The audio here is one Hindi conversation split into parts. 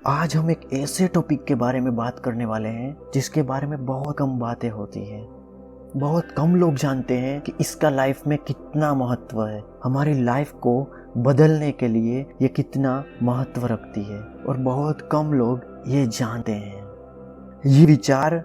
आज हम एक ऐसे टॉपिक के बारे में बात करने वाले हैं जिसके बारे में बहुत कम बातें होती हैं। बहुत कम लोग जानते हैं कि इसका लाइफ में कितना महत्व है, हमारी लाइफ को बदलने के लिए ये कितना महत्व रखती है और बहुत कम लोग ये जानते हैं। ये विचार,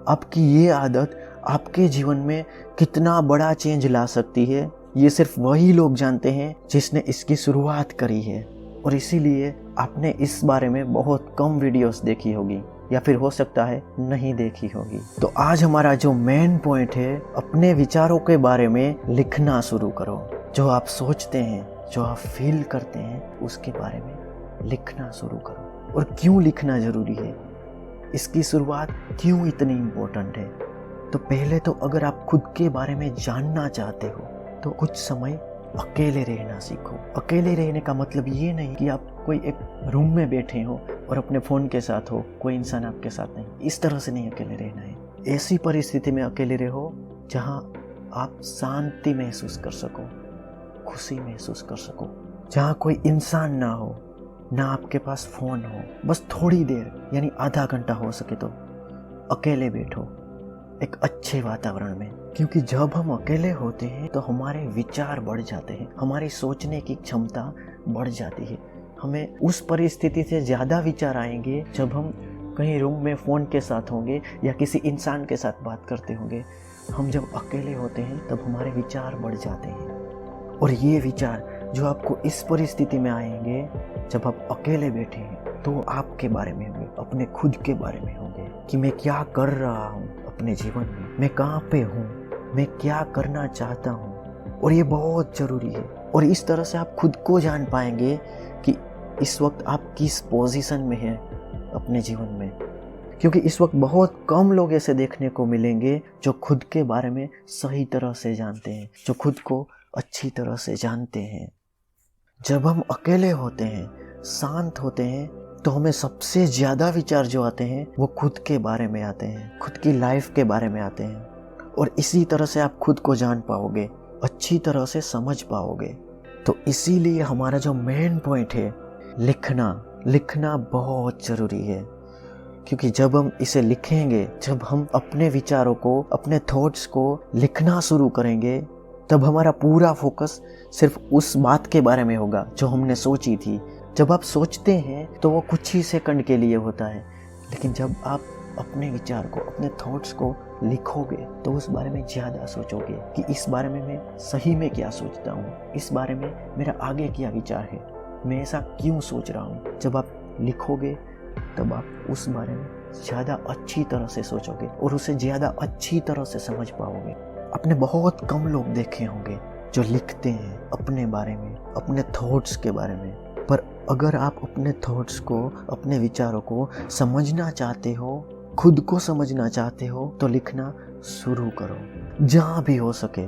आपकी ये आदत आपके जीवन में कितना बड़ा चेंज ला सकती है, ये सिर्फ वही लोग जानते हैं जिसने इसकी शुरुआत करी है। और इसीलिए आपने इस बारे में बहुत कम वीडियोस देखी होगी या फिर हो सकता है नहीं देखी होगी। तो आज हमारा जो मेन पॉइंट है, अपने विचारों के बारे में लिखना शुरू करो। जो आप सोचते हैं, जो आप फील करते हैं, उसके बारे में लिखना शुरू करो। और क्यों लिखना ज़रूरी है, इसकी शुरुआत क्यों इतनी इम्पोर्टेंट है। तो पहले तो अगर आप खुद के बारे में जानना चाहते हो तो कुछ समय अकेले रहना सीखो। अकेले रहने का मतलब ये नहीं कि आप कोई एक रूम में बैठे हो और अपने फ़ोन के साथ हो, कोई इंसान आपके साथ नहीं। इस तरह से नहीं अकेले रहना है। ऐसी परिस्थिति में अकेले रहो जहाँ आप शांति महसूस कर सको, खुशी महसूस कर सको, जहाँ कोई इंसान ना हो, ना आपके पास फ़ोन हो। बस थोड़ी देर, यानी आधा घंटा हो सके तो अकेले बैठो एक अच्छे वातावरण में। क्योंकि जब हम अकेले होते हैं तो हमारे विचार बढ़ जाते हैं, हमारी सोचने की क्षमता बढ़ जाती है। हमें उस परिस्थिति से ज़्यादा विचार आएंगे जब हम कहीं रूम में फ़ोन के साथ होंगे या किसी इंसान के साथ बात करते होंगे। हम जब अकेले होते हैं तब हमारे विचार बढ़ जाते हैं। और ये विचार जो आपको इस परिस्थिति में आएंगे जब आप अकेले बैठे हैं, तो आपके बारे में होंगे, अपने खुद के बारे में होंगे कि मैं क्या कर रहा हूँ अपने जीवन में, मैं कहाँ पे हूँ, मैं क्या करना चाहता हूँ। और ये बहुत ज़रूरी है। और इस तरह से आप खुद को जान पाएंगे कि इस वक्त आप किस पोजीशन में हैं अपने जीवन में। क्योंकि इस वक्त बहुत कम लोग ऐसे देखने को मिलेंगे जो खुद के बारे में सही तरह से जानते हैं, जो खुद को अच्छी तरह से जानते हैं। जब हम अकेले होते हैं, शांत होते हैं, तो हमें सबसे ज़्यादा विचार जो आते हैं वो खुद के बारे में आते हैं, खुद की लाइफ के बारे में आते हैं। और इसी तरह से आप खुद को जान पाओगे, अच्छी तरह से समझ पाओगे। तो इसीलिए हमारा जो मेन पॉइंट है, लिखना बहुत ज़रूरी है। क्योंकि जब हम इसे लिखेंगे, जब हम अपने विचारों को, अपने थॉट्स को लिखना शुरू करेंगे, तब हमारा पूरा फोकस सिर्फ उस बात के बारे में होगा जो हमने सोची थी। जब आप सोचते हैं तो वो कुछ ही सेकंड के लिए होता है, लेकिन जब आप अपने विचार को, अपने थॉट्स को लिखोगे तो उस बारे में ज़्यादा सोचोगे कि इस बारे में मैं सही में क्या सोचता हूँ, इस बारे में मेरा आगे क्या विचार है, मैं ऐसा क्यों सोच रहा हूँ। जब आप लिखोगे तब आप उस बारे में ज़्यादा अच्छी तरह से सोचोगे और उसे ज़्यादा अच्छी तरह से समझ पाओगे। आपने बहुत कम लोग देखे होंगे जो लिखते हैं अपने बारे में, अपने थॉट्स के बारे में। पर अगर आप अपने थॉट्स को, अपने विचारों को समझना चाहते हो, खुद को समझना चाहते हो, तो लिखना शुरू करो जहाँ भी हो सके।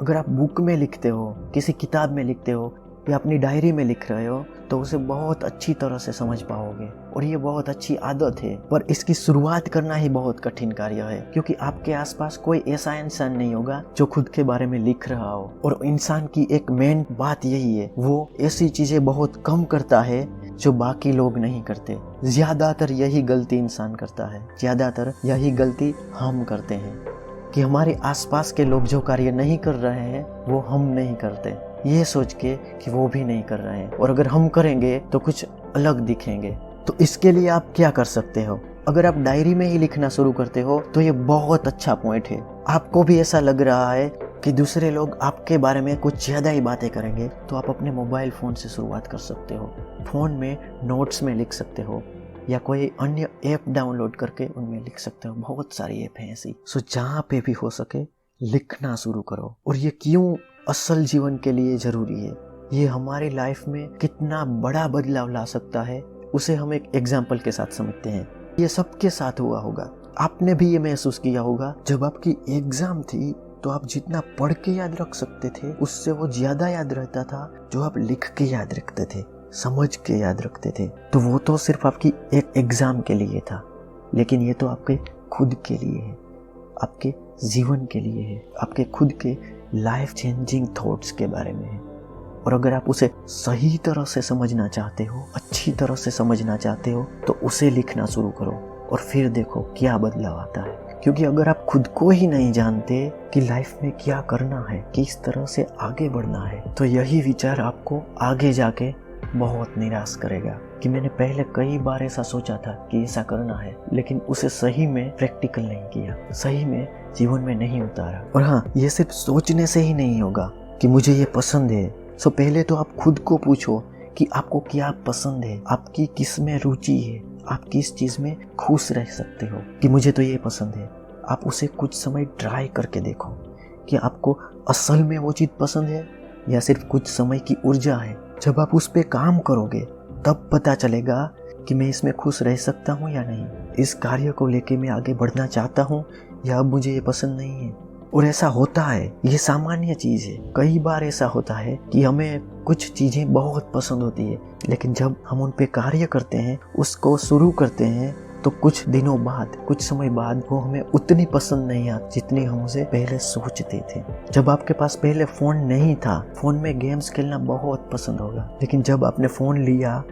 अगर आप बुक में लिखते हो, किसी किताब में लिखते हो या अपनी डायरी में लिख रहे हो, तो उसे बहुत अच्छी तरह से समझ पाओगे। और ये बहुत अच्छी आदत है, पर इसकी शुरुआत करना ही बहुत कठिन कार्य है। क्योंकि आपके आसपास कोई ऐसा इंसान नहीं होगा जो खुद के बारे में लिख रहा हो। और इंसान की एक मेन बात यही है, वो ऐसी चीजें बहुत कम करता है जो बाकी लोग नहीं करते। ज्यादातर यही गलती इंसान करता है, ज्यादातर यही गलती हम करते हैं कि हमारे आसपास के लोग जो कार्य नहीं कर रहे हैं वो हम नहीं करते, ये सोच के कि वो भी नहीं कर रहे हैं, और अगर हम करेंगे तो कुछ अलग दिखेंगे। तो इसके लिए आप क्या कर सकते हो, अगर आप डायरी में ही लिखना शुरू करते हो तो ये बहुत अच्छा पॉइंट है। आपको भी ऐसा लग रहा है कि दूसरे लोग आपके बारे में कुछ ज़्यादा ही बातें करेंगे, तो आप अपने मोबाइल फ़ोन से शुरुआत कर सकते हो। फ़ोन में नोट्स में लिख सकते हो या कोई अन्य ऐप डाउनलोड करके उनमें लिख सकते हो। बहुत सारी ऐप हैं ऐसी। सो जहाँ पे भी हो सके लिखना शुरू करो। और ये क्यों असल जीवन के लिए ज़रूरी है, ये हमारी लाइफ में कितना बड़ा बदलाव ला सकता है, उसे हम एक एग्जाम्पल के साथ समझते हैं। ये सबके साथ हुआ होगा, आपने भी ये महसूस किया होगा। जब आपकी एग्ज़ाम थी तो आप जितना पढ़ के याद रख सकते थे उससे वो ज़्यादा याद रहता था जो आप लिख के याद रखते थे, समझ के याद रखते थे। तो वो तो सिर्फ आपकी एक एग्ज़ाम के लिए था, लेकिन ये तो आपके खुद के लिए है, आपके जीवन के लिए है, आपके खुद के लाइफ चेंजिंग थॉट्स के बारे में है। और अगर आप उसे सही तरह से समझना चाहते हो, अच्छी तरह से समझना चाहते हो, तो उसे लिखना शुरू करो और फिर देखो क्या बदलाव आता है। क्योंकि अगर आप खुद को ही नहीं जानते कि लाइफ में क्या करना है, किस तरह से आगे बढ़ना है, तो यही विचार आपको आगे जाके बहुत निराश करेगा कि मैंने पहले कई बार ऐसा सोचा था कि ऐसा करना है, लेकिन उसे सही में प्रैक्टिकल नहीं किया, सही में जीवन में नहीं उतारा। और हाँ, ये सिर्फ सोचने से ही नहीं होगा कि मुझे ये पसंद है। सो पहले तो आप खुद को पूछो कि आपको क्या पसंद है, आपकी किस में रुचि है, आप किस चीज़ में खुश रह सकते हो। कि मुझे तो ये पसंद है, आप उसे कुछ समय ट्राई करके देखो कि आपको असल में वो चीज़ पसंद है या सिर्फ कुछ समय की ऊर्जा है। जब आप उस पर काम करोगे तब पता चलेगा कि मैं इसमें खुश रह सकता हूँ या नहीं, इस कार्य को लेके मैं आगे बढ़ना चाहता हूँ या अब मुझे ये पसंद नहीं है। और ऐसा होता है, ये सामान्य चीज़ है। कई बार ऐसा होता है कि हमें कुछ चीज़ें बहुत पसंद होती है, लेकिन जब हम उन पे कार्य करते हैं, उसको शुरू करते हैं, तो कुछ दिनों बाद, कुछ समय बाद वो हमें उतनी पसंद नहीं आती जितनी हम उसे पहले सोचते थे। जब आपके पास पहले फ़ोन नहीं था, फ़ोन में गेम्स खेलना बहुत पसंद होगा, लेकिन जब आपने फ़ोन लिया,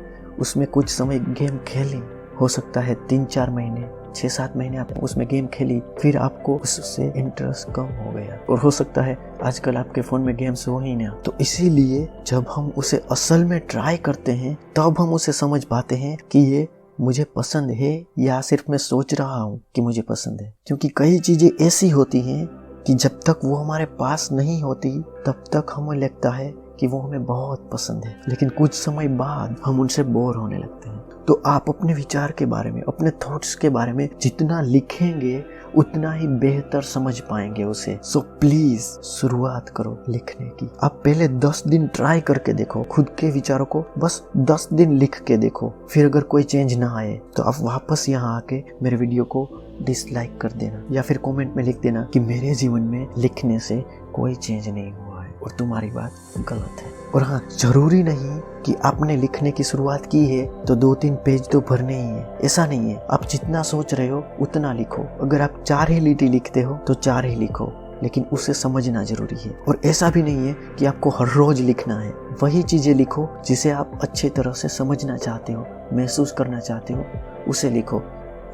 उसमें कुछ समय गेम खेली, हो सकता है 3-4 महीने, 6-7 महीने आप उसमें गेम खेली, फिर आपको उससे इंटरेस्ट कम हो गया और हो सकता है आजकल आपके फ़ोन में गेम्स हो ही ना। तो इसीलिए जब हम उसे असल में ट्राई करते हैं, तब हम उसे समझ पाते हैं कि ये मुझे पसंद है या सिर्फ मैं सोच रहा हूँ कि मुझे पसंद है। क्योंकि कई चीज़ें ऐसी होती हैं कि जब तक वो हमारे पास नहीं होती, तब तक हमें लगता है कि वो हमें बहुत पसंद है, लेकिन कुछ समय बाद हम उनसे बोर होने लगते हैं। तो आप अपने विचार के बारे में, अपने थॉट्स के बारे में जितना लिखेंगे, उतना ही बेहतर समझ पाएंगे उसे। सो प्लीज शुरुआत करो लिखने की। आप पहले 10 दिन ट्राई करके देखो, खुद के विचारों को बस 10 दिन लिख के देखो। फिर अगर कोई चेंज ना आए तो आप वापस यहाँ आके मेरे वीडियो को डिसलाइक कर देना या फिर कमेंट में लिख देना कि मेरे जीवन में लिखने से कोई चेंज नहीं हुआ है और तुम्हारी बात गलत है। और हाँ, जरूरी नहीं कि आपने लिखने की शुरुआत की है तो 2-3 पेज तो भरने ही है, ऐसा नहीं है। आप जितना सोच रहे हो उतना लिखो। अगर आप 4 ही लिटी लिखते हो तो 4 ही लिखो, लेकिन उसे समझना जरूरी है। और ऐसा भी नहीं है कि आपको हर रोज लिखना है। वही चीजें लिखो जिसे आप अच्छे तरह से समझना चाहते हो, महसूस करना चाहते हो, उसे लिखो।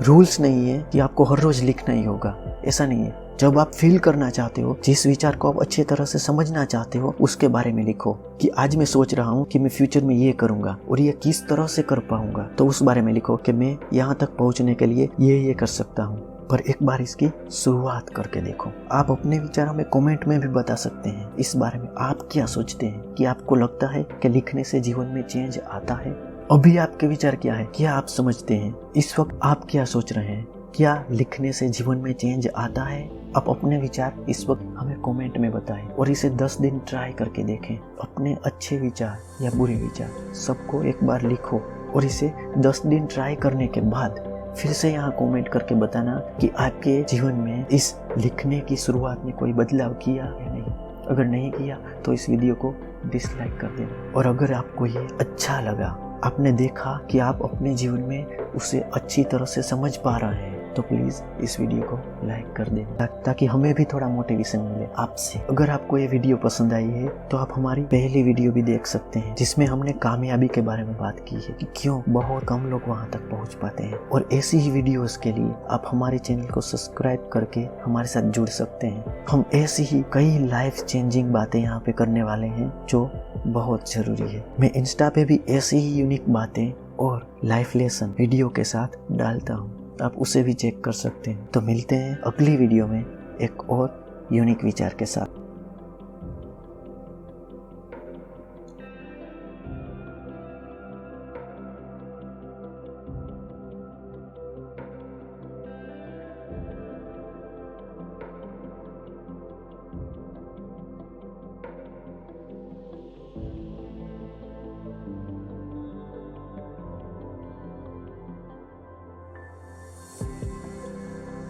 रूल्स नहीं है कि आपको हर रोज लिखना ही होगा, ऐसा नहीं है। जब आप फील करना चाहते हो, जिस विचार को आप अच्छे तरह से समझना चाहते हो, उसके बारे में लिखो कि आज मैं सोच रहा हूँ कि मैं फ्यूचर में ये करूंगा और ये किस तरह से कर पाऊंगा, तो उस बारे में लिखो कि मैं यहाँ तक पहुँचने के लिए ये कर सकता हूँ। पर एक बार इसकी शुरुआत करके देखो। आप अपने विचार हमें कमेंट में भी बता सकते हैं इस बारे में। आप क्या सोचते हैं कि आपको लगता है कि लिखने से जीवन में चेंज आता है? अभी आपके विचार क्या है? क्या आप समझते हैं? इस वक्त आप क्या सोच रहे हैं? क्या लिखने से जीवन में चेंज आता है? आप अपने विचार इस वक्त हमें कमेंट में बताएं और इसे 10 दिन ट्राई करके देखें। अपने अच्छे विचार या बुरे विचार सबको एक बार लिखो और इसे 10 दिन ट्राई करने के बाद फिर से यहाँ कमेंट करके बताना कि आपके जीवन में इस लिखने की शुरुआत में कोई बदलाव किया या नहीं। अगर नहीं किया तो इस वीडियो को डिसलाइक कर देना। और अगर आपको ये अच्छा लगा, आपने देखा कि आप अपने जीवन में उसे अच्छी तरह से समझ पा रहे हैं, तो प्लीज इस वीडियो को लाइक कर देना ताकि हमें भी थोड़ा मोटिवेशन मिले आपसे। अगर आपको ये वीडियो पसंद आई है तो आप हमारी पहली वीडियो भी देख सकते हैं, जिसमें हमने कामयाबी के बारे में बात की है कि क्यों बहुत कम लोग वहां तक पहुंच पाते हैं। और ऐसी ही वीडियोस के लिए आप हमारे चैनल को सब्सक्राइब करके हमारे साथ जुड़ सकते हैं। हम ऐसी ही कई लाइफ चेंजिंग बातें यहाँ पे करने वाले हैं जो बहुत जरूरी है। मैं इंस्टा पे भी ऐसी ही यूनिक बातें और लाइफ लेसन वीडियो के साथ डालता हूँ, आप उसे भी चेक कर सकते हैं। तो मिलते हैं अगली वीडियो में एक और यूनिक विचार के साथ।